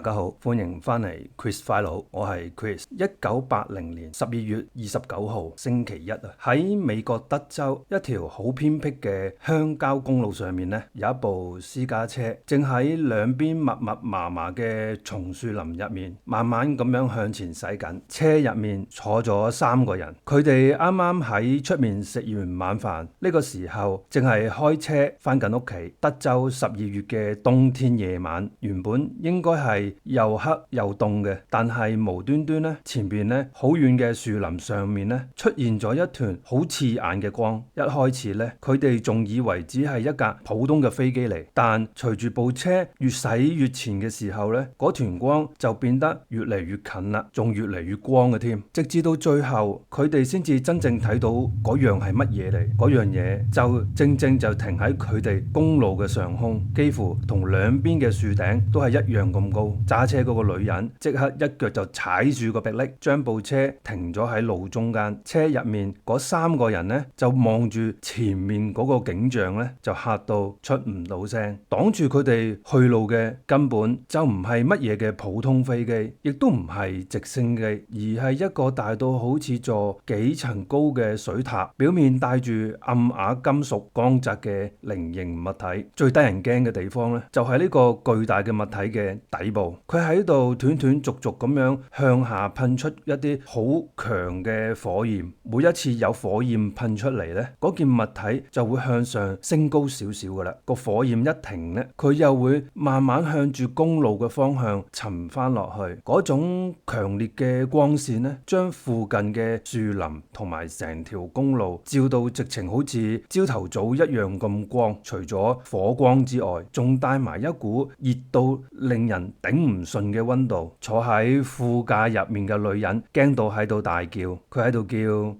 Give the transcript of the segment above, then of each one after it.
家好，歡迎翻嚟 Chris File，我係 Chris。1980年12月29號星期一啊，喺美國德州一條好偏僻嘅鄉郊公路上面呢，有一部私家車正喺兩邊密密麻麻嘅松樹林入面，慢慢咁樣向前駛緊。車入面坐咗3個人，佢哋啱啱喺出面食完晚飯，呢個時候正係開車翻緊屋企。德州12月嘅冬天夜晚，原本應該係又黑又凍嘅，但係無端端咧，前邊咧好遠嘅樹林上面咧出現咗一團好刺眼嘅光。一開始咧，佢哋仲以為只係一架普通嘅飛機嚟，但隨住部車越駛越前嘅時候咧，嗰團光就變得越嚟越近啦，仲越嚟越光嘅添。直至到最後，佢哋先至真正睇到嗰樣係乜嘢嚟。嗰樣嘢就正正就停喺佢哋公路嘅上空，幾乎同兩邊嘅樹頂都係一樣咁高。揸車嗰個女人即刻一腳就踩住個迫力，將部車停咗喺路中間。車入面嗰3個人呢，就望住前面嗰個景象呢，就嚇到出唔到聲。擋住佢哋去路嘅根本就唔係乜嘢嘅普通飛機，亦都唔係直升機，而係一個大到好似座幾層高嘅水塔，表面帶住暗啞金屬光澤嘅菱形物體。最得人驚嘅地方呢，就係呢個巨大嘅物體嘅底部，佢喺度斷斷續續咁樣向下噴出一啲好強嘅火焰。每一次有火焰噴出嚟呢，嗰件物體就會向上升高少少噶啦。個火焰一停呢，佢又會慢慢向住公路嘅方向沉翻落去。嗰種強烈嘅光線呢，將附近嘅樹林同埋成條公路照到直情好似朝頭早一樣咁光。除咗火光之外，仲帶埋一股熱到令人頂唔順嘅溫度。坐喺副駕入面嘅女人驚到喺度大叫，佢喺度叫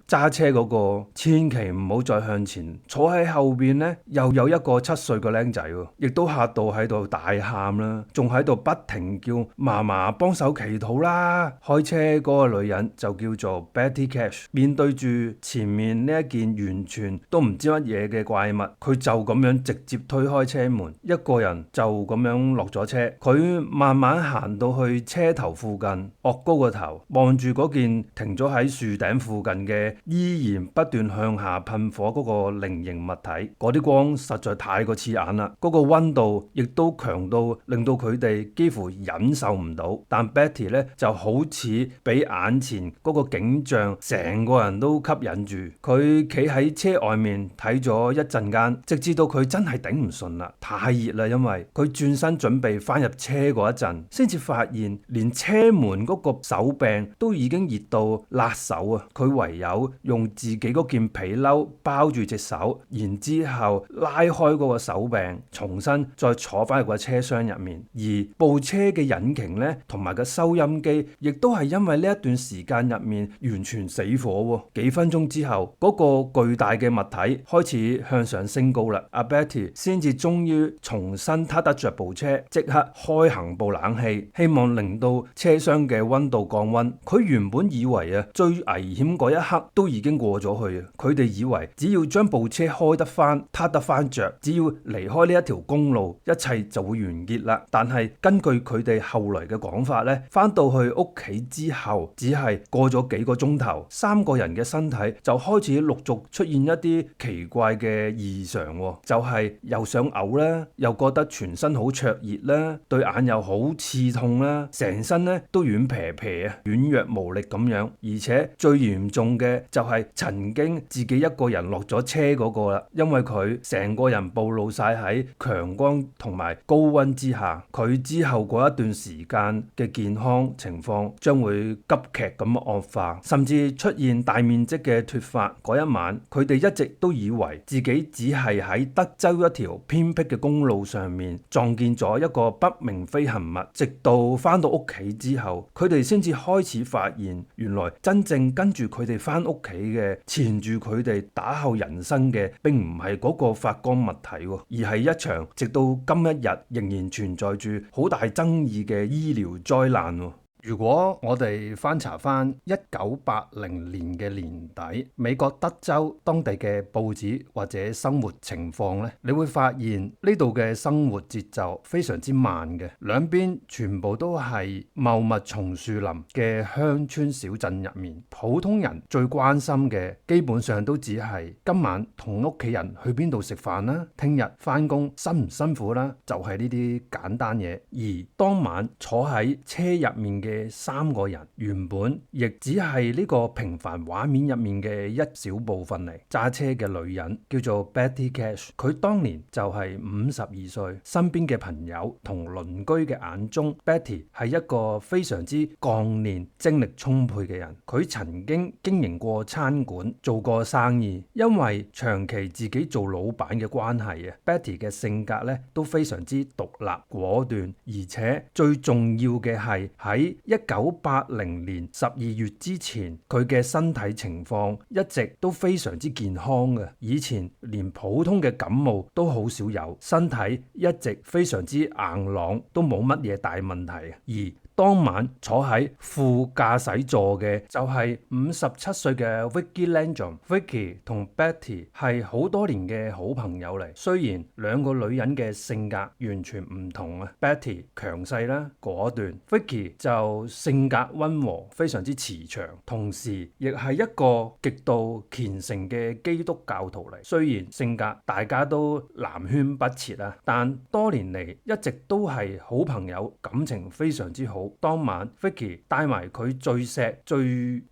揸車嗰個千祈唔好再向前。坐喺後邊呢，又有一個7歲嘅僆仔，亦都嚇到喺度大喊啦，仲喺度不停叫嫲嫲幫手祈禱啦。開車嗰個女人就叫做 Betty Cash， 面對住前面呢一件完全都唔知乜嘢嘅怪物，佢就咁樣直接推開車門，一個人就咁樣落咗車。佢慢慢行到去車頭附近，岳高個頭望住嗰件停咗喺樹頂附近嘅依然不斷向下噴火嗰個菱形物體。嗰啲光實在太過刺眼啦，嗰個溫度亦都強到令到佢哋幾乎忍受唔到。但 Betty 咧就好似俾眼前嗰個景象成個人都吸引住，佢企喺車外面睇咗一陣間，直至到佢真係頂唔順啦，太熱啦，因為佢轉身準備翻入車嗰一陣，先至發現連車門嗰個手柄都已經熱到辣手啊！佢唯有用自己嗰件皮褸包住隻手，然之後拉開嗰個手柄，重新再坐翻入個車廂入面。而部車嘅引擎呢，同埋個收音機，亦都係因為呢一段時間入面完全死火。幾分鐘之後，嗰個巨大嘅物體開始向上升高啦。阿 Betty 先至終於重新撻得着部車，即刻開行部冷氣，希望令到車廂嘅溫度降溫。佢原本以為啊，最危險嗰一刻都已經過咗去啊！佢哋以為只要將部車開得翻、撻得翻着，只要離開呢一條公路，一切就會完結啦。但係根據佢哋後來嘅講法呢，翻到去屋企之後，只係過咗幾個鐘頭，3個人嘅身體就開始陸續出現一啲奇怪嘅異常，就係又想嘔啦，又覺得全身好灼熱啦，對眼又好刺痛啦，成身咧都軟皮皮啊，軟弱無力咁樣。而且最嚴重嘅就係曾經自己一個人落咗車嗰個啦，因為佢成個人暴露晒喺強光同埋高溫之下，佢之後嗰一段時間嘅健康情況將會急劇咁惡化，甚至出現大面積嘅脫髮。嗰一晚，佢哋一直都以為自己只係喺德州一條偏僻嘅公路上面撞見咗一個不明飛行物，直到翻到屋企之後，佢哋先至開始發現，原來真正跟住佢哋翻屋企嘅，纏住佢哋打後人生嘅，並唔係嗰個發光物體，而係一場直到今一日仍然存在住好大爭議嘅醫療災難。如果我哋翻查翻1980年嘅年底，美國德州當地嘅報紙或者生活情況呢，你會發現呢度嘅生活節奏非常之慢嘅，兩邊全部都係茂密松樹林嘅鄉村小鎮入面，普通人最關心嘅基本上都只係今晚同屋企人去邊度食飯啦，聽日翻工辛唔辛苦啦，就係呢啲簡單嘢。而當晚坐喺車入面嘅三個人原本亦只係呢個平凡畫面入面嘅一小部分嚟。揸車嘅女人叫做 Betty Cash， 佢當年就係52歲，身邊嘅朋友同鄰居嘅眼中 Betty 係一個非常之幹練、精力充沛嘅人。佢曾經經營過餐館，做過生意，因為長期自己做老闆嘅關係啊，Betty 嘅性格咧都非常之獨立果斷，而且最重要嘅係喺1980年12月之前，佢嘅身體情況一直都非常之健康嘅。以前連普通嘅感冒都好少有，身體一直非常之硬朗，都冇乜嘢大問題。而當晚坐喺副駕駛座嘅就係57歲嘅 Vicky Landrum。Vicky 同 Betty 係好多年嘅好朋友嚟，雖然兩個女人嘅性格完全唔同啊。Betty 強勢啦，果斷；Vicky 就性格溫和，非常之慈祥，同時亦係一個極度虔誠嘅基督教徒嚟。雖然性格大家都南轅北轍啊，但多年嚟一直都係好朋友，感情非常之好。當晚 Vicky 帶埋佢最錫最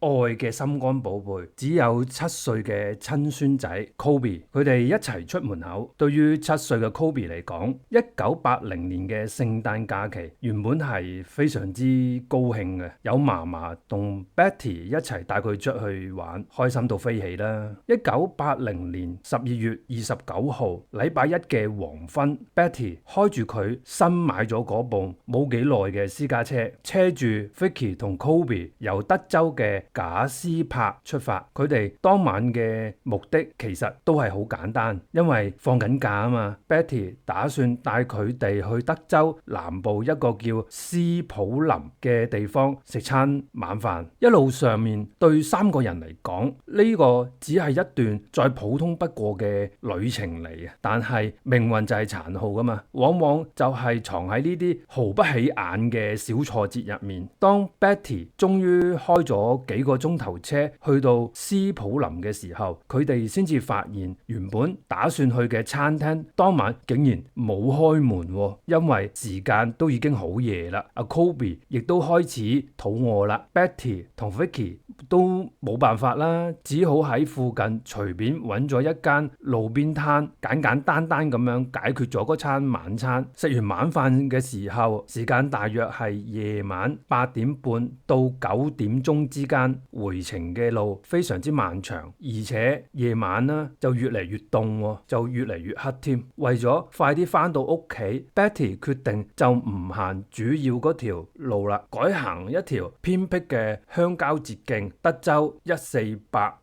愛嘅心肝寶貝，只有7歲嘅親孫仔 Kobe， 佢哋一齊出門口。對於7歲嘅 Kobe 嚟講，1980年嘅聖誕假期原本係非常之高興嘅，有嫲嫲同 Betty 一齊帶佢出去玩，開心到飛起啦。1980年12月29號禮拜一嘅黃昏， Betty 開住佢新買咗嗰部冇幾耐嘅私家車，車住 Vicky 同 Kobe 由德州嘅賈斯柏出發。佢哋當晚嘅目的其實都係好簡單，因為放緊假啊嘛。Betty 打算帶佢哋去德州南部一個叫斯普林嘅地方食餐晚飯。一路上面對三個人嚟講，呢個只係一段再普通不過嘅旅程嚟嘅，但係命運就係殘酷噶嘛，往往就係藏喺呢啲毫不起眼嘅小挫折入面。當 Betty 終於開咗幾個鐘頭車去到斯普林嘅時候，佢哋先至發現原本打算去嘅餐廳當晚竟然冇開門，因為時間都已經好夜啦。阿 Kobe 亦都開始肚餓啦。Betty 同 Vicky 都冇辦法啦，只好喺附近隨便揾咗一間路邊攤，簡簡單單咁樣解決咗嗰餐晚餐。食完晚飯嘅時候，時間大約係夜晚8點半到9點鐘之間，回程嘅路非常之漫長，而且夜晚呢就越嚟越凍，就越嚟越黑添。為咗快啲翻到屋企， Betty 決定就唔行主要嗰條路啦，改行一條偏僻嘅鄉郊捷徑，德州1485，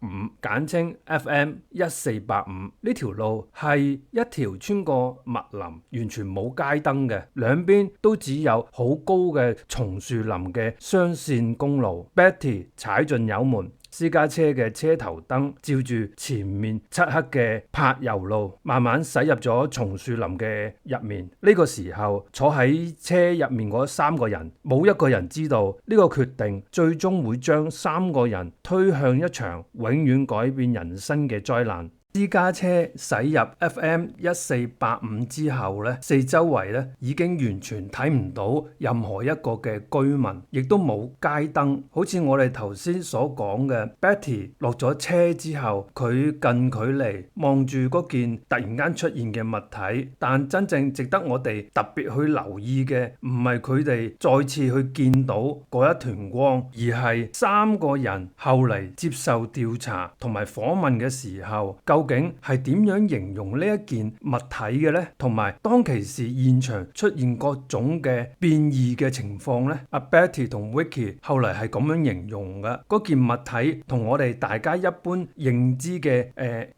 簡稱 FM 1485。呢條路係一條穿過密林，完全冇街燈嘅，兩邊都只有好高嘅松樹林嘅雙線公路。Betty 踩進油門，私家車嘅車頭燈照住前面漆黑嘅柏油路，慢慢駛入咗松樹林嘅入面。呢個時候坐喺車入面嗰三個人，冇一個人知道呢個決定最終會將三個人推向一場永遠改變人生嘅災難。私家車駛入 FM 1485之後呢，四周圍呢已經完全睇唔到任何一個嘅居民，亦都冇街燈。好似我哋頭先所講嘅 Betty 落咗車之後，佢近距離望住嗰件突然間出現嘅物體，但真正值得我哋特別去留意嘅唔係佢哋再次去見到嗰一團光，而係三個人後嚟接受調查同埋訪問嘅時候，究究竟係點樣形容呢一件物體嘅呢？同埋當其時現場出現各種嘅變異嘅情況呢？阿 Betty 同 Vicky 後嚟係咁樣形容嘅，嗰件物體同我哋大家一般認知嘅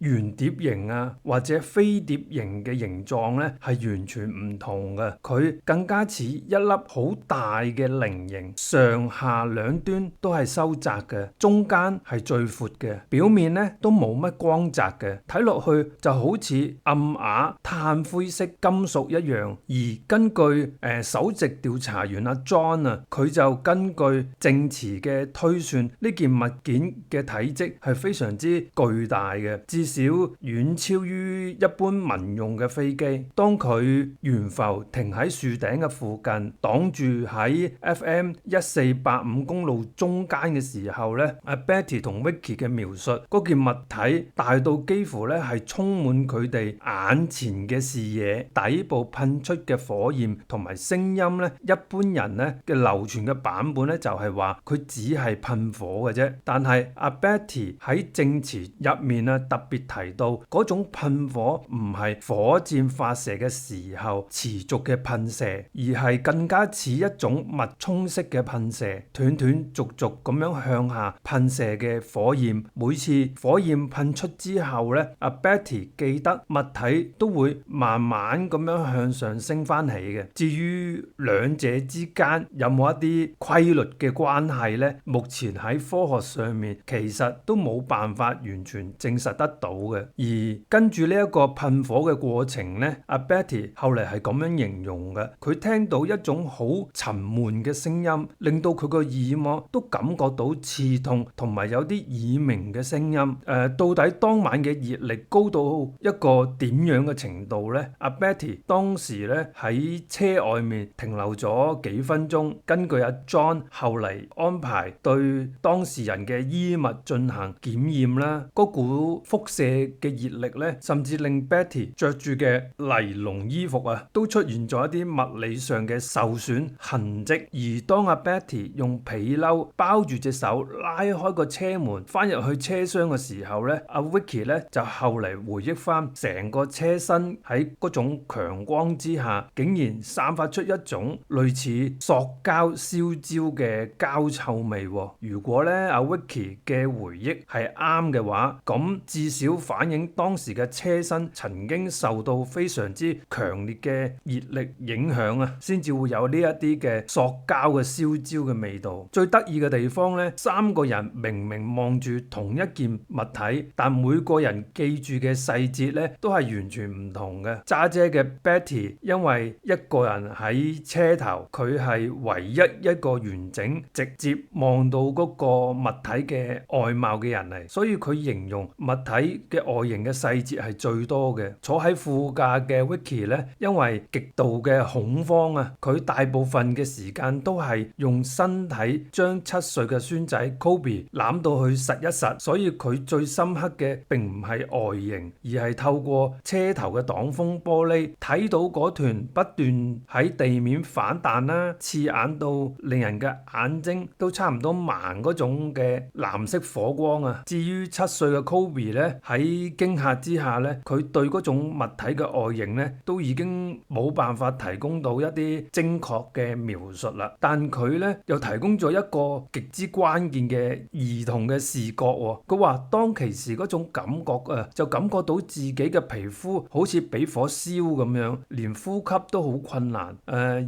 圓碟形啊或者飛碟形嘅形狀呢係完全唔同嘅，佢更加似一粒好大嘅菱形，上下兩端都係收窄嘅，中間係最闊嘅，表面呢都冇乜光澤嘅，睇落去就好似暗啞炭灰色金屬一樣。而根據首席調查員阿 John 啊，佢就根據證詞嘅推算，呢件物件嘅體積係非常之巨大嘅，至少遠超於一般民用嘅飛機。當佢懸浮停喺樹頂嘅附近，擋住喺 FM 1485公路中間嘅時候咧，阿 Betty 同 Vicky 嘅描述，嗰件物體大到幾乎咧係充滿佢哋眼前嘅視野，底部噴出嘅火焰同埋聲音咧，一般人咧嘅流傳嘅版本咧就係話佢只係噴火嘅啫。但係阿 Betty 喺證詞入面啊特別提到，嗰種噴火唔係火箭發射嘅時候持續嘅噴射，而係更加似一種脈衝式嘅噴射，斷斷續續咁樣向下噴射嘅火焰。每次火焰噴出之後咧，阿 Betty 記得物體都會慢慢咁樣向上升翻起嘅。至於兩者之間有冇一啲規律嘅關係呢？目前喺科學上面其實都冇辦法完全證實得到嘅。而跟住呢一個噴火嘅過程呢，阿 Betty 後嚟係咁樣形容嘅，佢聽到一種好沉悶嘅聲音，令到佢個耳膜都感覺到刺痛，同埋有啲耳鳴嘅聲音。到底當晚嘅熱力高到一個點樣嘅程度呢？阿 Betty 當時咧喺車外面停留咗幾分鐘，根據阿 John 後嚟安排對當事人嘅衣物進行檢驗啦，嗰股輻射嘅熱力咧，甚至令 Betty 着住嘅尼龍衣服啊，都出現咗一啲物理上嘅受損痕跡。而當阿 Betty 用皮褸包住隻手拉開個車門翻入去車廂嘅時候咧，阿 Vicky 咧就後嚟回憶翻成個車身喺嗰種強光之下，竟然散發出一種類似塑膠燒焦嘅膠臭味。如果咧阿 Vicky 嘅回憶係啱嘅話，咁至少反映當時嘅車身曾經受到非常之強烈嘅熱力影響啊，先至會有呢一啲嘅塑膠嘅燒焦嘅味道。最得意嘅地方咧，三個人明明望住同一件物體，但每個人記住嘅細節咧都係完全唔同嘅。揸車嘅 Betty 因為一個人喺車頭，佢係唯一一個完整直接望到嗰個物體嘅外貌嘅人嚟，所以佢形容物體嘅外形嘅細節係最多嘅。坐喺副駕嘅 Vicky 咧，因為極度嘅恐慌啊，佢大部分嘅時間都係用身體將7歲嘅孫仔 Kobe 攬到去實一實，所以佢最深刻嘅並唔係外形，而係透過車頭嘅擋風玻璃睇到嗰團不斷喺地面反彈啦，刺眼到令人嘅眼睛都差唔多盲嗰種嘅藍色火光啊。至於7歲嘅 Kobe 咧，喺驚嚇之下咧，佢對嗰種物體嘅外形咧都已經冇辦法提供到一啲精確嘅描述啦。但佢咧又提供咗一個極之關鍵嘅兒童嘅視覺喎。佢話當其時嗰種感覺啊，就感覺到自己嘅皮膚好似俾火燒咁樣，連呼吸都好困難。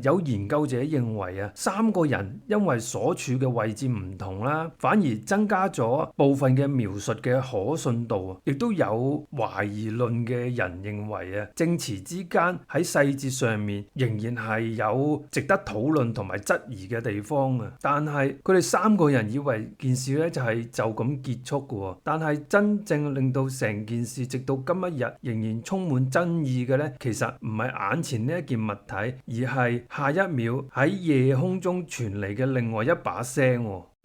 有研究者認為啊，三個人因為所處嘅位置唔同啦，反而增加咗部分嘅描述嘅可信度。亦都有懷疑論嘅人認為啊，證詞之間喺細節上面仍然係有值得討論同埋質疑嘅地方啊。但係佢哋三個人以為件事咧就咁結束嘅，但係真正令到成件事直到今一日仍然充滿爭議嘅咧，其實唔係眼前呢一件物體，而係下一秒喺夜空中傳嚟嘅另外一把聲。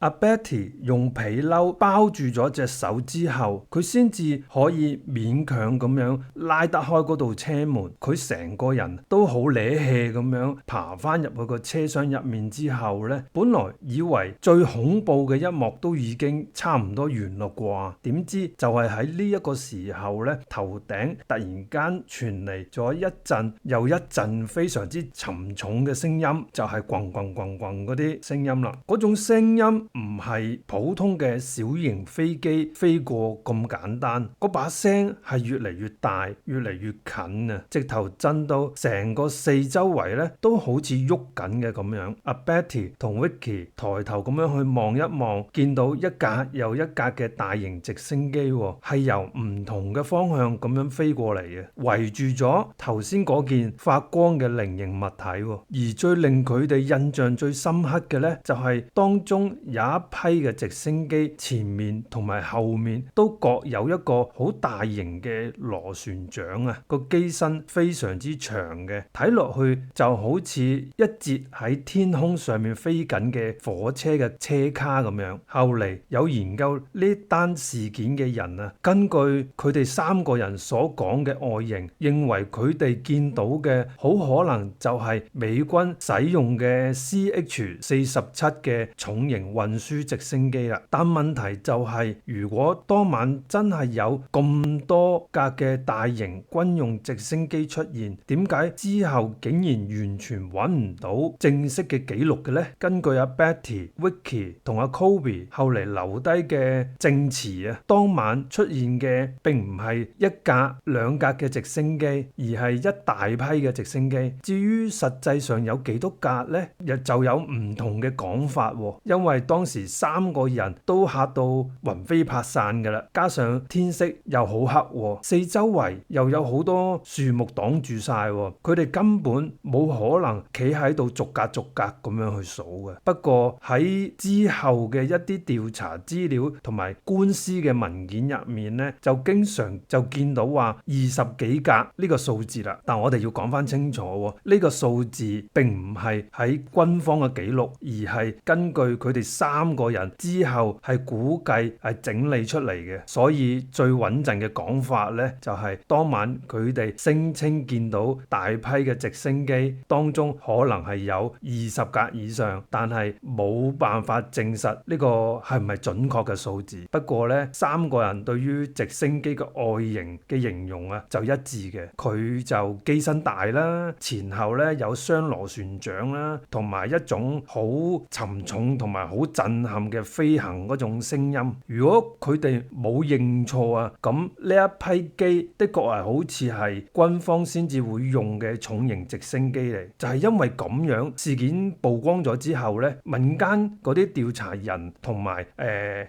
阿 Betty 用皮褸包住咗隻手之後，佢先至可以勉強咁樣拉得開嗰道車門。佢成個人都好攣氣咁樣爬翻入去個車廂入面之後呢，本來以為最恐怖嘅一幕都已經差唔多完咯啩，點知就係喺呢一個時候呢，頭頂突然間傳嚟咗一陣又一陣非常之沉重嘅聲音，就係咣咣咣咣嗰啲聲音啦。嗰種聲音唔係普通嘅小型飛機飛過咁簡單，嗰把聲係越嚟越大，越嚟越近啊！直頭震到成個四周圍咧都好似喐緊嘅咁樣。阿 Betty 同 Vicky 抬頭咁樣去望一望，見到一架又一架嘅大型直升機係由唔同嘅方向咁樣飛過嚟嘅，圍住咗頭先嗰件發光嘅菱形物體。而最令佢哋印象最深刻嘅呢，就係當中有一批嘅直升機前面同埋後面都各有一個好大型嘅螺旋槳啊，個機身非常之長嘅，睇落去就好似一節喺天空上面飛緊嘅火車嘅車卡咁樣。後嚟有研究呢單事件嘅人啊，根據佢哋三個人所講嘅外形，認為佢哋見到嘅好可能就係美軍使用嘅 CH-47嘅重型運輸直升機啦。但問題就係，如果當晚真係有咁多架嘅大型軍用直升機出現，點解之後竟然完全揾唔到正式嘅記錄嘅呢？根據阿 Betty、Vicky 同阿 Kobe 後嚟留低嘅證詞啊，當晚出現嘅並唔係一架兩架嘅直升機，而係一大批嘅直升機。至於實際上有幾多架呢？亦就有唔同嘅講法喎。因為當時三個人都嚇到魂飛魄散㗎啦，加上天色又好黑喎，四周圍又有好多樹木擋住晒喎，佢哋根本冇可能企喺度逐格逐格咁樣去數嘅。不過喺之後嘅一啲調查資料同埋官司嘅文件入面呢，就經常就見到話20幾架呢個數字啦。但我哋要講翻清楚喎，呢個數字並唔係喺軍方嘅記錄，而係根據佢哋三個人之後係估計係整理出嚟嘅。所以最穩陣嘅講法呢，就係當晚佢哋聲稱見到大批嘅直升機，當中可能係有20架以上，但係冇辦法證實呢個係唔係準確嘅數字。不過呢，三個人對於直升機嘅外形嘅形容啊就一致嘅，佢就機身大啦，前後呢有雙螺旋槳啦，同埋一種好沉重同埋好震撼嘅飛行嗰種聲音。如果佢哋冇認錯啊，咁呢一批機的確係好似係軍方先至會用嘅重型直升機嚟。就係因為咁樣事件曝光咗之後呢，民間嗰啲調查人同埋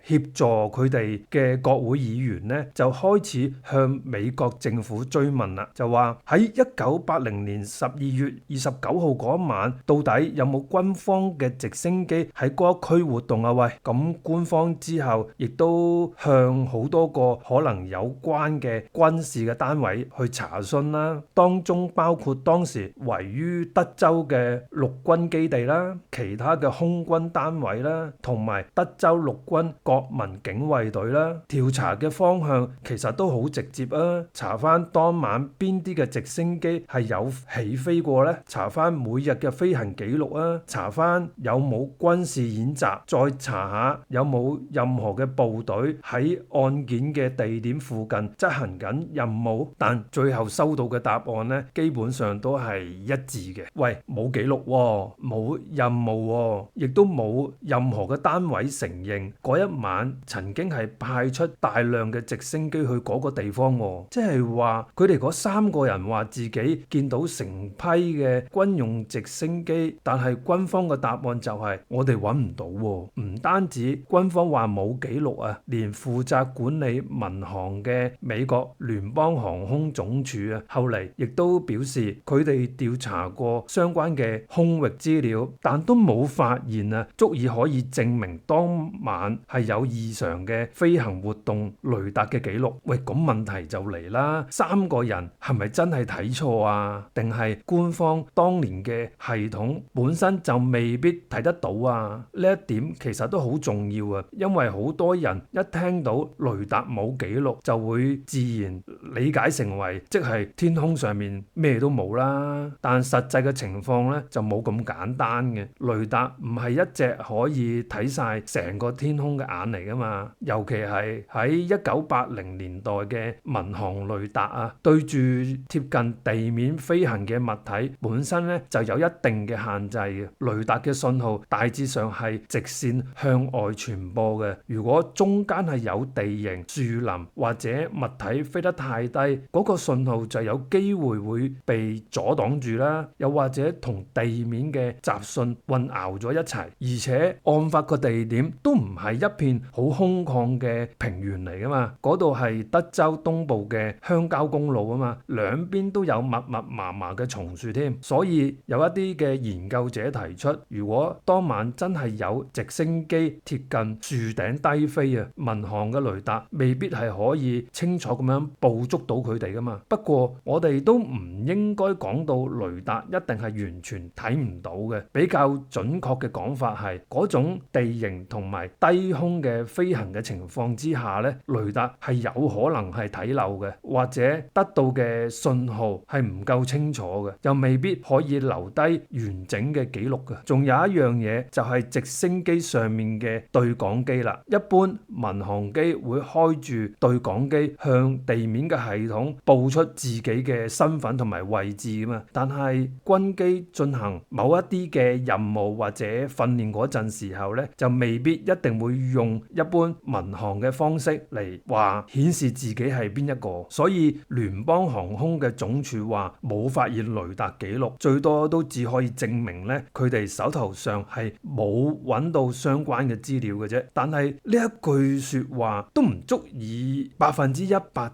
協助佢哋嘅國會議員呢，就開始向美國政府追問啦，就話喺1980年12月29號嗰一晚，到底有冇軍方嘅直升機喺嗰一區活動啊？喂，咁官方之後亦都向好多個可能有關嘅軍事嘅單位去查詢啦，當中包括當時位於德州嘅陸軍基地啦，其他嘅空軍單位啦，同埋德州陸軍國民警衛隊啦。調查嘅方向其實都好直接啊，查翻當晚邊啲嘅直升機係有起飛過呢？查翻每日嘅飛行記錄啊，查翻有冇軍事演習，再查下有冇任何嘅部隊喺案件嘅地點附近執行緊任務。但最後收到嘅答案呢，基本上都係一致嘅。喂，冇記錄喎，冇任務喎，亦都冇任何嘅單位承認嗰一晚曾經係派出大量嘅直升機去嗰個地方喎。即係話佢哋嗰三個人話自己見到成批嘅軍用直升機，但係軍方嘅答案就係我哋揾唔到喎。唔單止軍方話冇記錄啊，連負責管理民航嘅美國聯邦航空總署啊，後嚟亦都表示佢哋調查過相關嘅空域資料，但都冇發現啊，足以可以證明當晚係有異常嘅飛行活動雷達嘅記錄。喂，咁問題就嚟啦，三個人係咪真係睇錯啊？定係官方當年嘅系統本身就未必睇得到啊？呢一點點其實都好重要啊，因為好多人一聽到雷達冇記錄，就會自然理解成為即係天空上面咩都冇啦。但實際嘅情況咧就冇咁簡單嘅，雷達唔係一隻可以睇晒成個天空嘅眼嚟噶嘛。尤其係喺1980年代嘅民航雷達啊，對住貼近地面飛行嘅物體本身咧就有一定嘅限制嘅。雷達嘅信號大致上係直線向外傳播嘅，如果中間係有地形、樹林或者物體飛得太低，嗰個信號就有機會會被阻擋住啦，又或者同地面嘅雜訊混淆咗一齊。而且案發個地點都唔係一片好空曠嘅平原嚟噶嘛，嗰度係德州東部嘅鄉郊公路啊嘛，兩邊都有密密麻麻嘅松樹添，所以有一啲嘅研究者提出，如果當晚真係有直升機貼近樹頂低飛啊，民航嘅雷達未必係可以清楚咁樣捕捉到佢哋噶嘛。不過我哋都唔應該講到雷達一定係完全睇唔到嘅，比較準確嘅講法係嗰種地形同埋低空嘅飛行嘅情況之下咧，雷達係有可能係睇漏嘅，或者得到嘅信號係唔夠清楚嘅，又未必可以留低完整嘅記錄嘅。仲有一樣嘢就係直升機上面嘅對講機啦，一般民航機會開住對講機向地面嘅系統報出自己嘅身份同埋位置㗎嘛，但係軍機進行某一啲嘅任務或者訓練嗰陣時候咧，就未必一定會用一般民航嘅方式嚟話顯示自己係邊一個，所以聯邦航空嘅總署話冇發現雷達記錄，最多都只可以證明咧佢哋手頭上係冇揾到相關嘅資料嘅啫。但係呢一句說話都唔足以100%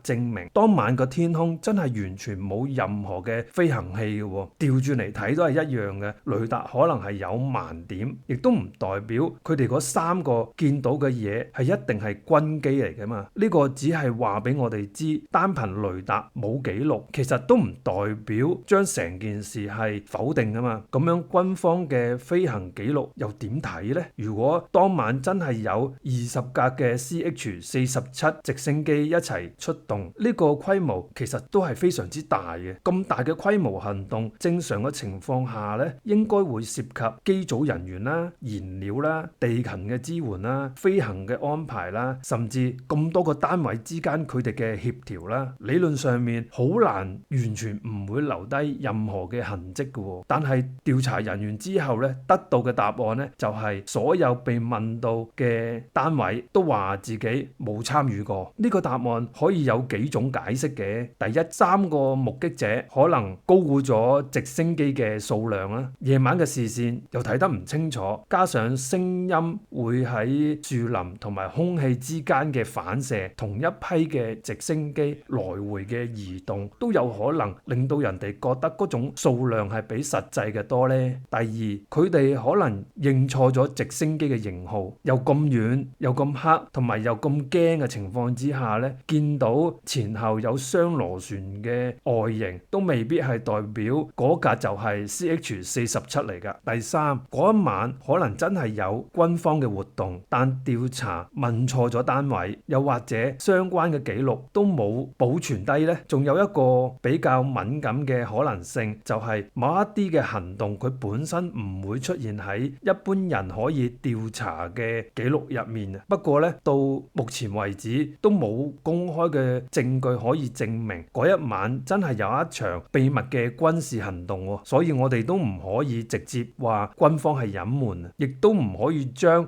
證明當晚個天空真係完全冇任何嘅飛行器嘅喎。調轉嚟睇都係一樣嘅，雷達可能係有盲點，亦都唔代表佢哋嗰3個見到嘅嘢係一定係軍機嚟嘅嘛。呢個只係話俾我哋知，單憑雷達冇記錄，其實都唔代表將成件事係否定㗎嘛。咁樣軍方嘅飛行記錄又點睇呢？如果當晚真係有20架嘅 CH-47直升機一齊出動，呢個規模其實都係非常之大嘅。咁大嘅規模行動，正常嘅情況下咧，應該會涉及機組人員啦、燃料啦、地勤嘅支援啦、飛行嘅安排啦，甚至咁多個單位之間佢哋嘅協調啦。理論上面好難完全唔會留低任何嘅痕跡嘅。但係調查人員之後咧，得到嘅答案咧就係所有被問到嘅單位都話自己冇參與過。呢個答案可以有幾種解釋嘅。第一，3個目擊者可能高估咗直升機嘅數量啦，夜晚嘅視線又睇得唔清楚，加上聲音會喺樹林同埋空氣之間嘅反射，同一批嘅直升機來回嘅移動都有可能令到人哋覺得嗰種數量係比實際嘅多呢。第二，佢哋可能認錯咗直升機嘅型號，又咁遠又咁黑同埋又咁驚嘅情況之下咧，見到前後有雙螺旋嘅外形都未必係代表嗰架就係 CH-47嚟㗎。第三，嗰一晚可能真係有軍方嘅活動，但調查問錯咗單位，又或者相關嘅記錄都冇保存低呢。仲有一個比較敏感嘅可能性，就係某一啲嘅行動佢本身唔會出現喺一般人可以調查嘅記錄入面。不過呢，到目前為止都冇公開嘅證據可以證明嗰一晚真係有一場秘密嘅軍事行動，所以我哋都唔可以直接話軍方係隱瞞，亦都唔可以將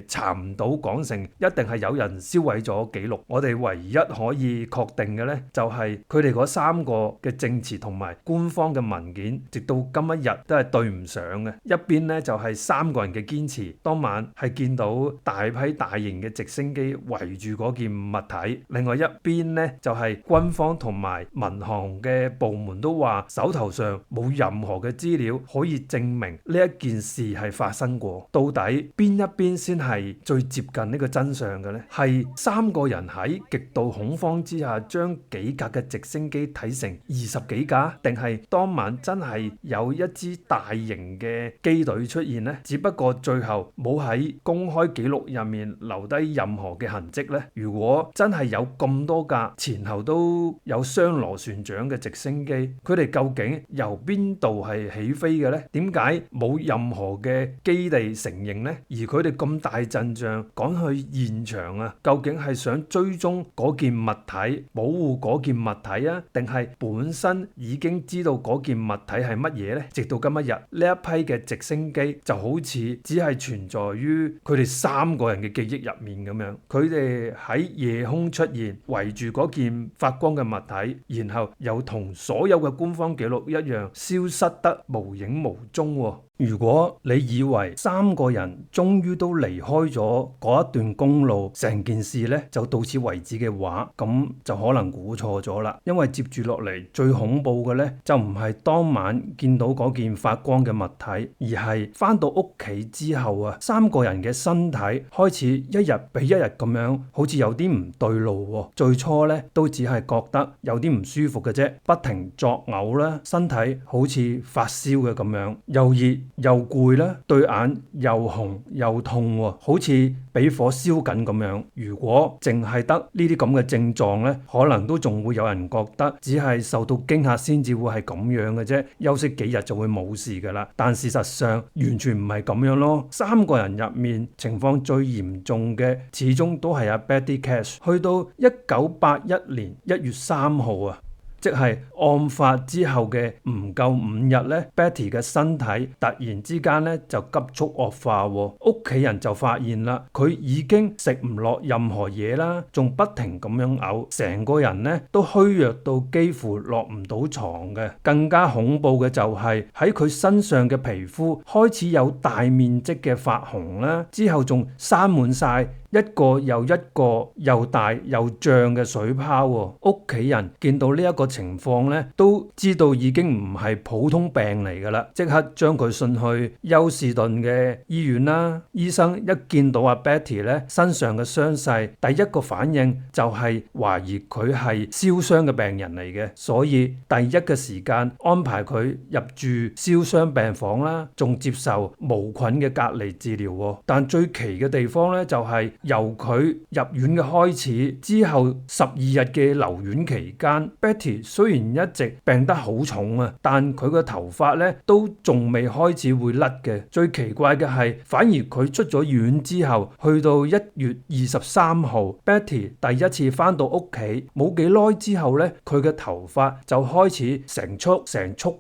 查唔到講成一定係有人銷毀咗記錄。我哋唯一可以確定嘅呢，就係佢哋嗰3個嘅證詞同埋官方嘅文件，直到今一日都係對唔上嘅。一邊呢，就係3個人嘅堅持，當晚係見到大批大型嘅直升機圍住嗰件物體；另外一邊呢，就係軍方同埋民航嘅部門都話手頭上冇任何嘅資料可以證明呢一件事係發生過。到底邊一邊先係最接近呢個真相嘅呢？係3個人喺極度恐慌之下將幾架嘅直升機睇成20幾架，定係當晚真係有一支大型嘅機隊出現呢？只不過最後後冇喺公開記錄入面留低任何嘅痕跡呢？如果真係有咁多架前後都有雙螺旋槳嘅直升機，佢哋究竟由邊度係起飛嘅呢？點解冇任何嘅基地承認呢？而佢哋咁大陣仗趕去現場啊，究竟係想追蹤嗰件物體，保護嗰件物體啊，定係本身已經知道嗰件物體係乜嘢呢？直到今日呢一批嘅直升機就好似只係存在於佢哋三個人嘅記憶入面咁樣，佢哋喺夜空出現，圍住嗰件發光嘅物體，然後又同所有嘅官方記錄一樣消失得無影無蹤喎。如果你以為三個人終於都離開咗嗰一段公路，成件事呢就到此為止嘅話，咁就可能估錯咗啦。因為接住落嚟最恐怖嘅呢，就唔係當晚見到嗰件發光嘅物體，而係返到屋企之後啊，三個人嘅身體開始一日比一日咁樣，好似有啲唔對路喎。最初呢都只係覺得有啲唔舒服嘅啫，不停作嘔啦，身體好似發燒嘅咁樣，又熱又攰啦，對眼又紅又痛喎，好似俾火燒緊咁樣。如果淨係得呢啲咁嘅症狀呢，可能都仲會有人覺得只係受到驚嚇先至會係咁樣嘅啫，休息幾日就會冇事噶啦。但事實上完全唔係咁樣咯。三個人入面情況最嚴重嘅，始終都係阿 Betty Cash。去到1981年1月3號啊，即係案發之後嘅唔夠5日咧，Betty 嘅身體突然之間咧就急速惡化喎，屋企人就發現啦，佢已經食唔落任何嘢啦，仲不停咁樣嘔，成個人咧都虛弱到幾乎落唔到床嘅。更加恐怖嘅就係喺佢身上嘅皮膚開始有大面積嘅發紅啦，之後仲生滿晒一個又一個又大又脹嘅水泡喎。屋企人見到呢一個情況咧，都知道已經唔係普通病嚟噶啦，即刻將佢送去休士頓嘅醫院啦。醫生一見到阿 Betty 咧身上嘅傷勢，第一個反應就係懷疑佢係燒傷嘅病人嚟嘅，所以第一個時間安排佢入住燒傷病房啦，仲接受無菌嘅隔離治療喎。但最奇嘅地方咧就係由佢入院嘅開始之後12日嘅留院期間，Betty 雖然一直病得好重啊，但佢個頭髮咧都仲未開始會甩嘅。最奇怪嘅係，反而佢出咗院之後，去到1月23號，Betty 第一次返到屋企冇幾耐之後咧，佢嘅頭髮就開始成束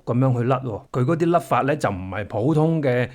咁樣去甩喎。佢嗰啲甩髮咧就唔係普通嘅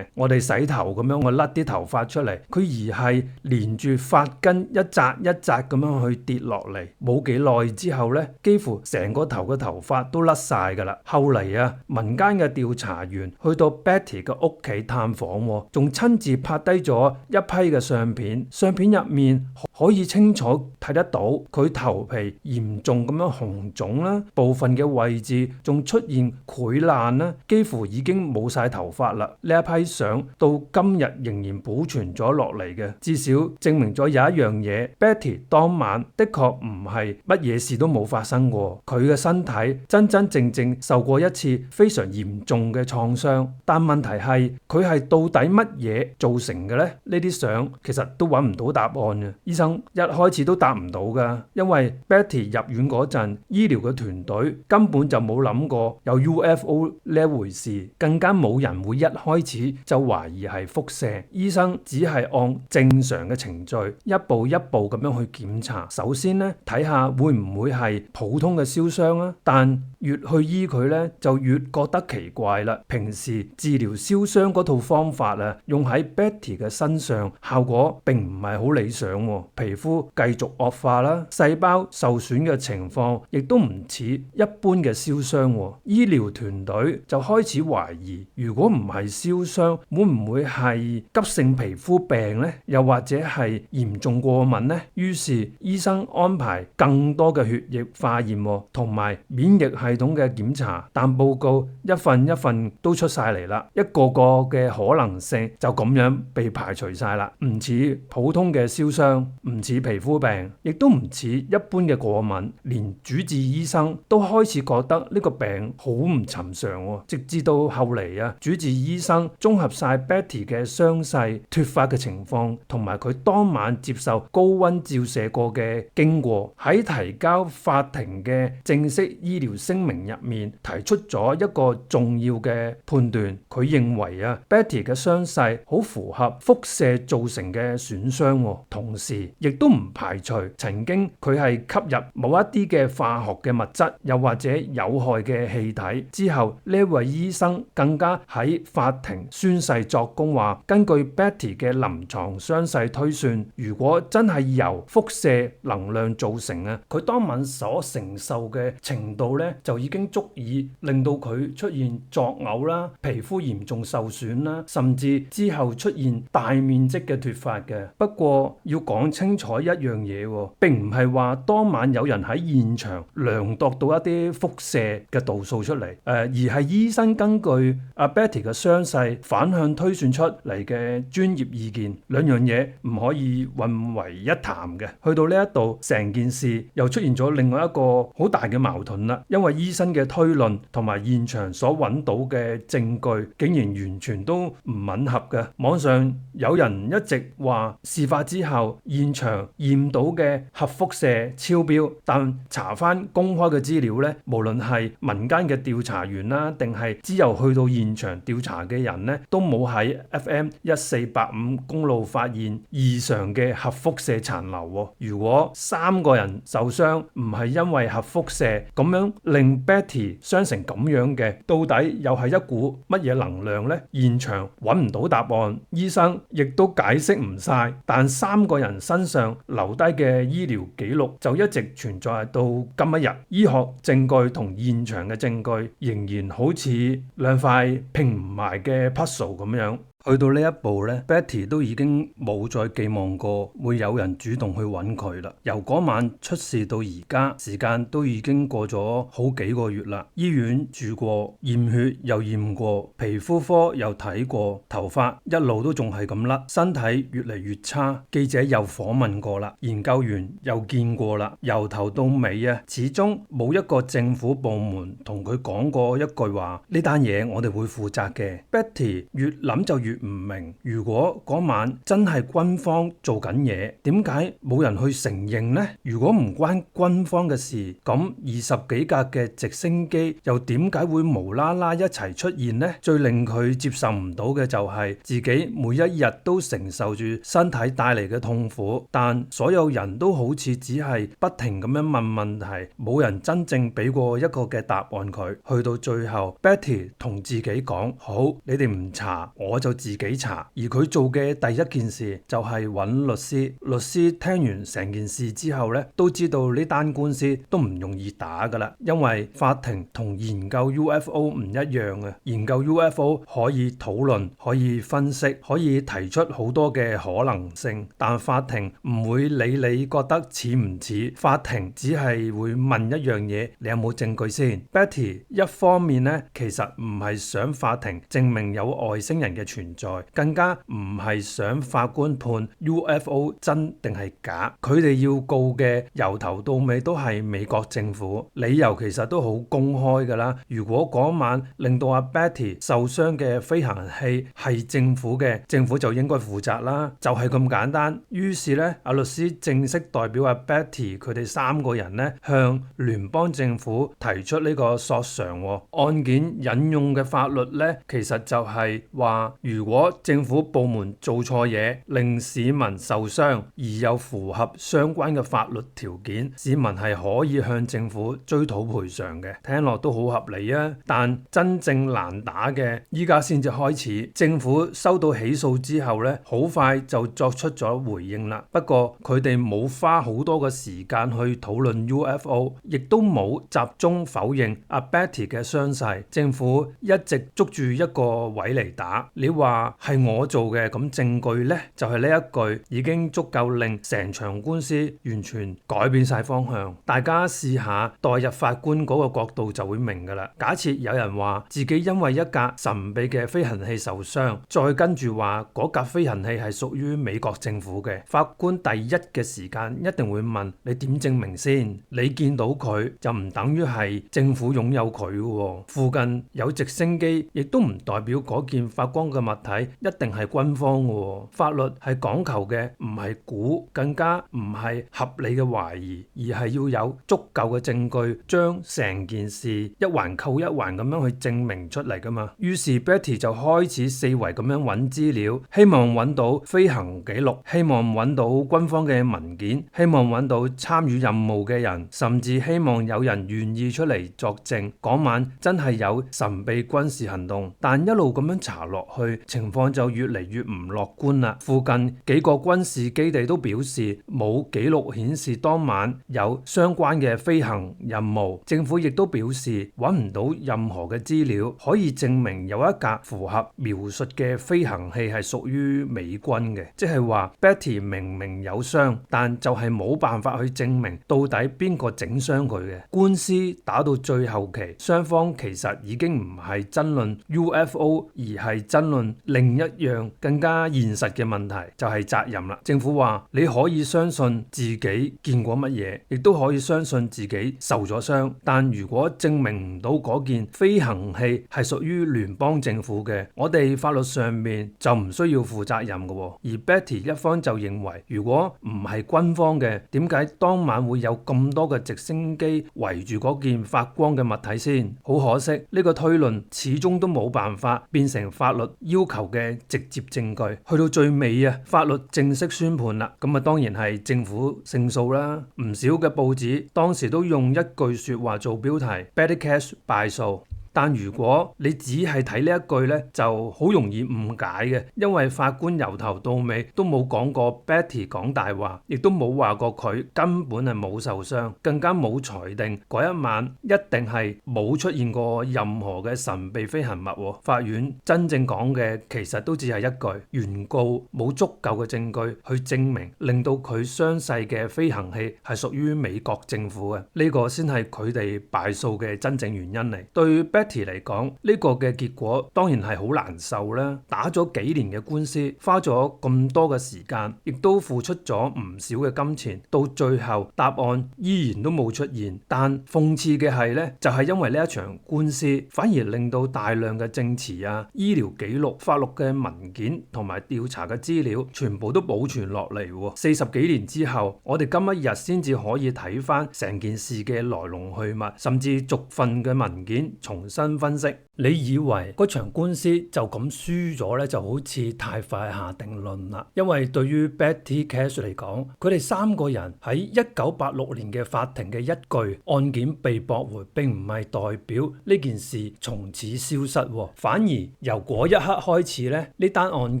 我哋洗頭咁樣我甩啲頭髮出嚟，佢而係連住髮根一紮一紮咁樣去跌落嚟。冇幾耐之後咧，幾乎成個頭嘅頭髮都甩晒㗎啦。後嚟啊，民間嘅調查員去到 Betty 嘅屋企探訪，仲親自拍低咗一批嘅相片。相片入面可以清楚睇得到佢頭皮嚴重咁樣紅腫啦，部分嘅位置仲出現潰爛啦，幾乎已經冇晒頭髮啦。呢一批相到今日仍然保存咗落嚟嘅，至少證明咗有一樣嘢， Betty 當晚的確唔係乜嘢事都冇發生過，佢嘅身體真真正正受過一次非常嚴重嘅創傷。但問題係佢係到底乜嘢造成嘅呢？呢啲相其實都揾唔到答案嘅，醫生一開始都答唔到㗎，因為 Betty 入院嗰陣，醫療嘅團隊根本就冇諗過有 UFO 呢一回事，更加冇人會一開始就懷疑係輻射。醫生只係按正常嘅程序一步一步咁樣去檢查，首先咧睇下會唔會係普通嘅燒傷啊，但越去醫佢咧就越覺得奇怪啦。平時治療燒傷嗰套方法啊，用喺 Betty 嘅身上效果並唔係好理想喎，皮膚繼續惡化啦，細胞受損嘅情況亦都唔似一般嘅燒傷喎。醫療團隊就開始懷疑，如果唔係燒傷，會唔會係急性皮膚病呢？又或者者係嚴重過敏呢？於是醫生安排更多嘅血液化驗同埋免疫系統嘅檢查，但報告一份一份都出晒嚟啦，一個個嘅可能性就咁樣被排除晒啦。唔似普通嘅燒傷，唔似皮膚病，亦都唔似一般嘅過敏，連主治醫生都開始覺得呢個病好唔尋常喎。直至到後嚟啊，主治醫生綜合晒 Betty 嘅傷勢、脫髮嘅情況，同埋佢當晚接受高溫照射過嘅經過，喺提交法庭嘅正式醫療聲明入面提出咗一個重要嘅判斷。佢認為啊 Betty 嘅傷勢好符合輻射造成嘅損傷，同時亦都唔排除曾經佢係吸入某一啲嘅化學嘅物質，又或者有害嘅氣體。之後呢位醫生更加喺法庭宣誓作供話，根據 Betty 嘅臨床傷勢推算，如果真係由輻射能量造成啊，佢當晚所承受嘅程度咧，就已經足以令到佢出現作嘔啦、皮膚嚴重受損啦，甚至之後出現大面積嘅脫髮嘅。不過要講清楚一樣嘢，並唔係話當晚有人喺現場量度到一啲輻射嘅度數出嚟，而係醫生根據阿 Betty 嘅傷勢反向推算出嚟嘅專業意見，兩樣嘢唔可以混為一談嘅。去到呢一度，成件事又出現咗另外一個好大嘅矛盾啦，因為醫生嘅推論同埋現場所揾到嘅證據竟然完全都唔吻合嘅。網上有人一直話事發之後現場驗到嘅核輻射超標，但查翻公開嘅資料呢，無論係民間嘅調查員啦，定係之後去到現場調查嘅人呢，都冇喺 FM 1485公路發現異常嘅核輻射殘留。如果3個人受傷唔係因為核輻射，咁樣令 Betty 傷成咁樣嘅，到底又係一股乜嘢能量呢？現場揾唔到答案，醫生亦都解釋唔晒，但3個人身上留低嘅醫療記錄就一直存在到今日。醫學證據同現場嘅證據仍然好似兩塊拼唔埋嘅 puzzle 咁樣。去到呢一步呢， Betty 都已經冇再寄望過會有人主動去揾佢啦。由嗰晚出事到而家，時間都已經過咗好幾個月啦。醫院住過，驗血又驗過，皮膚科又睇過，頭髮一路都仲係咁甩，身體越嚟越差。記者又訪問過啦，研究員又見過啦，由頭到尾啊，始終冇一個政府部門同佢講過一句話，呢單嘢我哋會負責嘅。Betty 越諗就越唔明，如果嗰晚真係軍方做緊嘢，點解冇人去承認呢？如果唔關軍方嘅事，咁20幾架嘅直升機又點解會無啦啦一齊出現呢？最令佢接受唔到嘅就係自己每一日都承受住身體帶嚟嘅痛苦，但所有人都好似只係不停咁樣問問題，冇人真正俾過一個嘅答案佢。去到最後 Betty 同自己講：好，你哋唔查，我就自己查。而佢做嘅第一件事就係揾律師。律師聽完成件事之後咧，都知道呢單官司都唔容易打噶啦，因為法庭同研究 UFO 唔一樣嘅。研究 UFO 可以討論，可以分析，可以提出好多嘅可能性，但法庭唔會理你覺得似唔似，法庭只係會問一樣嘢：你有冇證據先？ Betty 一方面咧，其實唔係想法庭證明有外星人嘅存在，更加唔係想法官判 UFO 真定係假。佢哋要告嘅由頭到尾都係美國政府，理由其實都好公開㗎啦。如果嗰晚令到阿 Betty 受傷嘅飛行器係政府嘅，政府就應該負責啦，就係咁簡單。於是咧，阿律師正式代表阿 Betty 佢哋3個人咧，向聯邦政府提出呢個索償。案件引用嘅法律咧，其實就係話，如果政府部門做錯嘢，令市民受傷，而又符合相關嘅法律條件，市民係可以向政府追討賠償嘅。聽落都好合理啊！但真正難打嘅，依家先至開始。政府收到起訴之後咧，好快就作出咗回應啦。不過佢哋冇花好多嘅時間去討論 UFO， 亦都冇集中否認阿 Betty 嘅傷勢。政府一直捉住一個位嚟打。你話話係我做嘅，咁證據呢，就係呢一句已經足夠令成場官司完全改變晒方向。大家試下代入法官嗰個角度就會明㗎啦。假設有人話自己因為一架神秘嘅飛行器受傷，再跟住話嗰架飛行器係屬於美國政府嘅，法官第一嘅時間一定會問你點證明先？你見到佢就唔等於係政府擁有佢喎，附近有直升機亦都唔代表嗰件發光嘅物體一定係軍方嘅喎。法律係講求嘅唔係估，更加唔係合理嘅懷疑，而係要有足夠嘅證據將成件事一環扣一環咁樣去證明出嚟噶嘛。於是 Betty 就開始四圍咁樣揾資料，希望揾到飛行記錄，希望揾到軍方嘅文件，希望揾到參與任務嘅人，甚至希望有人願意出嚟作證嗰晚真係有神秘軍事行動。但一路咁樣查落去，情況就越嚟越唔樂觀啦。附近幾個軍事基地都表示冇記錄顯示當晚有相關嘅飛行任務，政府亦都表示揾唔到任何嘅資料可以證明有一架符合描述嘅飛行器係屬於美軍嘅，即係話 Betty 明明有傷，但就係冇辦法去證明到底邊個整傷佢嘅。官司打到最後期，雙方其實已經唔係爭論 UFO， 而係爭論另一樣更加現實嘅問題，就係責任啦。政府話你可以相信自己見過乜嘢，亦都可以相信自己受咗傷，但如果證明唔到嗰件飛行器係屬於聯邦政府嘅，我哋法律上面就唔需要負責任嘅。而 Betty 一方就認為，如果唔係軍方嘅，點解當晚會有咁多嘅直升機圍住嗰件發光嘅物體先？好可惜，呢個推論始終都冇辦法變成法律要求嘅直接證據。去到最尾啊，法律正式宣判啦，咁啊當然係政府勝訴啦。唔少嘅報紙當時都用一句說話做標題 ：Betty Cash 敗訴。但如果你只係睇呢一句呢，就好容易誤解嘅，因為法官由頭到尾都冇講過 Betty 講大話，亦都冇話過佢根本係冇受傷，更加冇裁定嗰一晚一定係冇出現過任何嘅神秘飛行物。法院真正講嘅其實都只係一句：原告冇足夠嘅證據去證明令到佢傷勢嘅飛行器係屬於美國政府嘅，呢個先係佢哋敗訴嘅真正原因嚟。對 Betty嚟講，呢個嘅結果當然係好難受啦。打咗幾年嘅官司，花咗咁多嘅時間，亦都付出咗唔少嘅金錢，到最後答案依然都冇出現。但諷刺嘅係呢，就係因為呢一場官司，反而令到大量嘅證詞啊、醫療記錄、法律嘅文件同埋調查嘅資料，全部都保存落嚟。40幾年之後，我哋今一日先至可以睇翻成件事嘅來龍去脈，甚至逐份嘅文件重新分析。你以為嗰場官司就咁輸咗呢，就好似太快下定論啦。因為對於 Betty Cash 嚟講，佢哋三個人喺1986年嘅法庭嘅一句案件被駁回，並唔係代表呢件事從此消失，反而由嗰一刻開始呢，呢單案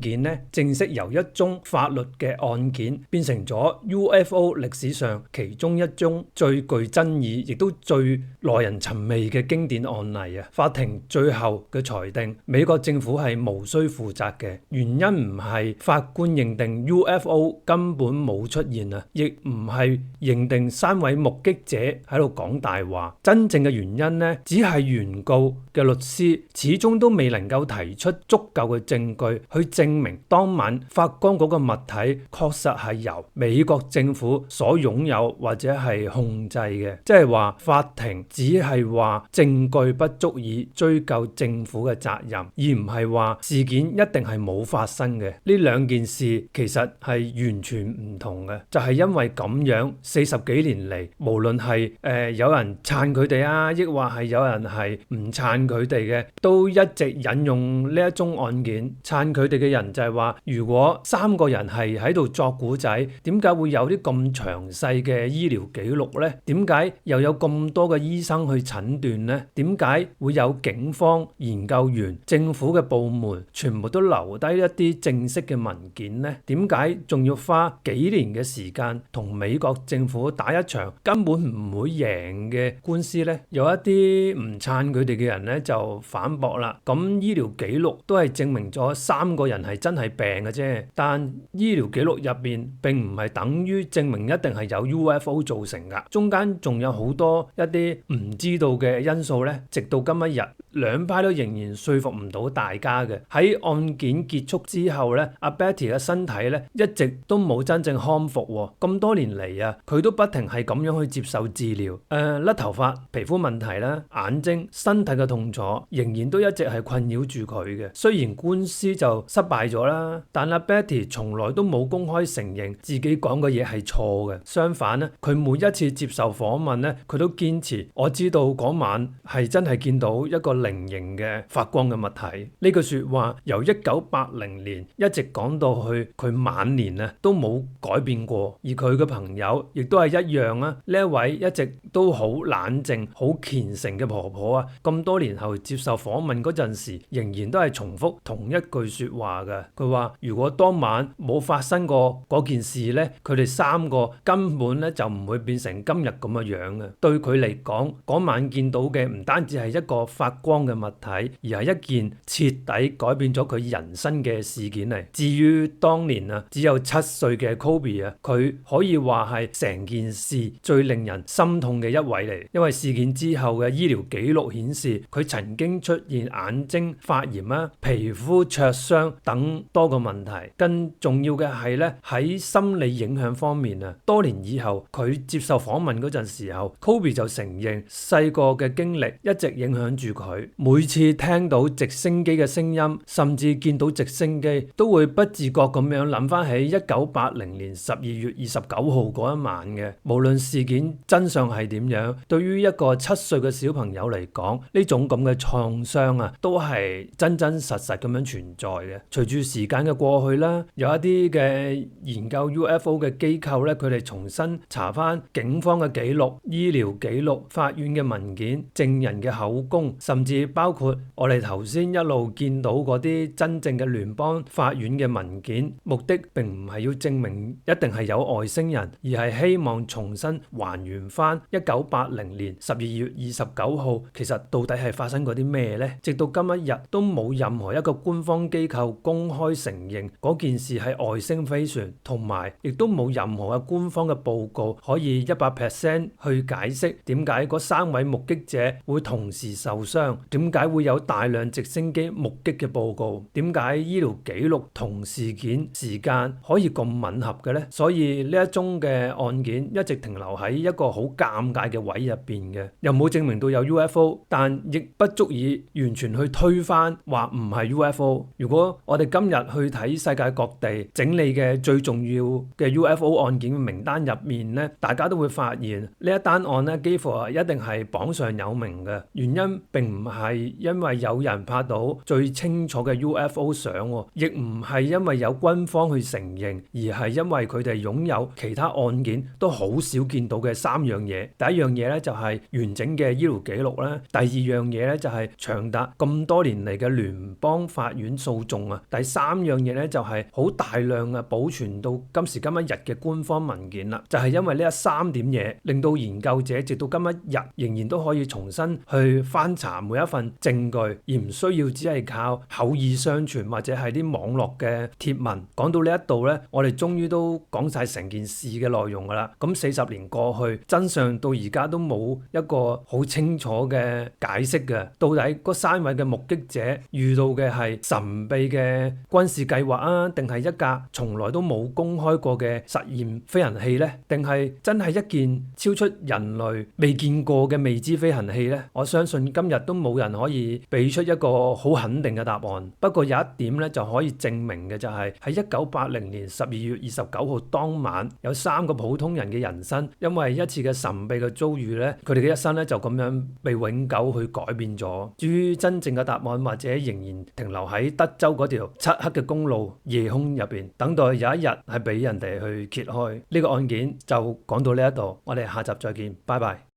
件呢，正式由一宗法律嘅案件變成咗 UFO 歷史上其中一宗最具爭議，亦都最耐人尋味嘅經典案例啊！法庭最後嘅裁定，美國政府係無需負責嘅，原因唔係法官認定 UFO 根本冇出現啊，亦唔係認定3位目擊者喺度講大話。真正嘅原因呢，只係原告嘅律師始終都未能夠提出足夠嘅證據去證明當晚發光嗰個物體確實係由美國政府所擁有或者係控制嘅，即係話法庭只係話證據不足以追究政府嘅責任，而唔係話事件一定係冇發生嘅。呢兩件事其實係完全唔同嘅，就係因為咁樣40幾年嚟，無論係有人撐佢哋啊，抑或係有人係唔撐佢哋嘅，都一直引用呢一宗案件。撐佢哋嘅人就係話，如果3個人係喺度作古仔，點解會有啲咁詳細嘅醫療記錄呢？點解又有咁多嘅醫生去診斷呢？點解會有警方、研究員、政府嘅部門全部都留低一啲正式嘅文件呢？點解仲要花幾年嘅時間同美國政府打一場根本唔會贏嘅官司呢？有一啲唔撐佢哋嘅人呢就反駁啦，咁醫療記錄都係證明咗3個人係真係病嘅啫，但醫療記錄入邊並唔係等於證明一定係有 UFO 造成噶，中間仲有好多一啲唔知道嘅因素呢，直到今日兩派都仍然說服唔到大家嘅。喺案件結束之後呢，阿 Betty 嘅身體呢一直都冇真正康復喎，咁多年嚟啊，佢都不停係咁樣去接受治療，甩頭髮、皮膚問題啦、眼睛、身體嘅痛楚，仍然都一直係困擾住佢嘅。雖然官司就失敗咗啦，但阿 Betty 從來都冇公開承認自己講嘅嘢係錯嘅。相反咧，佢每一次接受訪問咧，佢都堅持我知道嗰晚係真係見到一個菱形嘅發光嘅物體。呢句說話由1980年一直講到去佢晚年啊，都冇改變過。而佢嘅朋友亦都係一樣啊。呢一位一直都好冷靜、好虔誠嘅婆婆啊，咁多年後接受訪問嗰陣時，仍然都係重複同一句說話嘅。佢話如果當晚冇發生過嗰件事呢，佢哋3個根本咧就唔會變成今日咁嘅樣嘅。對佢嚟講，嗰晚見到嘅唔單止係一個發光嘅物體，而係一件徹底改變咗佢人生嘅事件嚟。至於當年啊，只有7歲嘅 Kobe 啊，佢可以話係成件事最令人心痛嘅一位嚟。因為事件之後嘅醫療記錄顯示，佢曾經出現眼睛發炎啊、皮膚灼傷等多個問題。更重要嘅係咧，喺心理影響方面啊，多年以後佢接受訪問嗰陣時候，Kobe 就承認細個嘅經歷一直影響住佢。每次聽到直升機嘅聲音，甚至見到直升機，都會不自覺咁樣諗翻起1980年12月29號嗰一晚嘅。無論事件真相係點樣，對於一個7歲嘅小朋友嚟講，呢種咁嘅創傷啊，都係真真實實咁樣存在嘅。隨住時間嘅過去啦，有一啲嘅研究 UFO 嘅機構咧，佢哋重新查翻警方嘅記錄、醫療記錄、法院嘅文件、證人嘅口供，甚至包括我哋頭先一路見到嗰啲真正嘅聯邦法院嘅文件。目的並唔係要證明一定係有外星人，而係希望重新還原翻1980年12月29號其實到底係發生過啲咩呢？直到今日都冇任何一個官方機構公開承認嗰件事係外星飛船，同埋亦都冇任何嘅官方嘅報告可以100% 去解釋點解嗰3位目擊者會同時受傷，點解會有大量直升機目擊嘅報告，點解醫療記錄同事件時間可以咁吻合嘅呢？所以呢一宗嘅案件一直停留喺一個好尷尬嘅位入邊嘅，又冇證明到有 UFO， 但亦不足以完全去推翻話唔係 UFO。如果我哋今日去睇世界各地整理嘅最重要嘅 UFO 案件嘅名單入面咧，大家都會發現呢一單案咧幾乎係一定係榜上有名嘅。原因並唔係因為有人拍到最清楚嘅 UFO 相，亦唔係因為有軍方去承認，而係因為佢哋擁有其他案件都好少見到嘅3樣嘢。第一樣嘢咧就係完整嘅醫療記錄啦，第二樣嘢咧就係長達咁多年嚟嘅聯邦法院訴訟啊，第3樣嘢咧就係好大量嘅保存到今時今日嘅官方文件啦。就係因為呢3點嘢，令到研究者直到今日仍然都可以重新去翻查每一份證據，而唔需要只係靠口耳相傳或者係啲網絡嘅貼文。講到呢一度咧，我哋終於都講晒成件事嘅內容噶啦。咁40年過去，真相到而家都冇一個好清楚嘅解釋嘅。到底嗰3位嘅目擊者遇到嘅係神秘嘅軍事計劃啊，定係一架從來都冇公開過嘅實驗飛行器呢？定係真係一件超出人類未見過嘅未知飛行器呢？我相信今日都冇人可以俾出一個好肯定嘅答案。不過有一點咧就可以證明嘅就係喺1980年12月29號當晚，有3個普通人嘅人生因為一次嘅神秘嘅遭遇咧，佢哋嘅一生咧就咁樣被永久去改變咗。至於真正嘅答案，或者仍然停留喺德州嗰條漆黑嘅公路夜空入邊，等待有一日係俾人哋去揭開。呢個案件就講到呢一度，我哋下集再見，拜拜。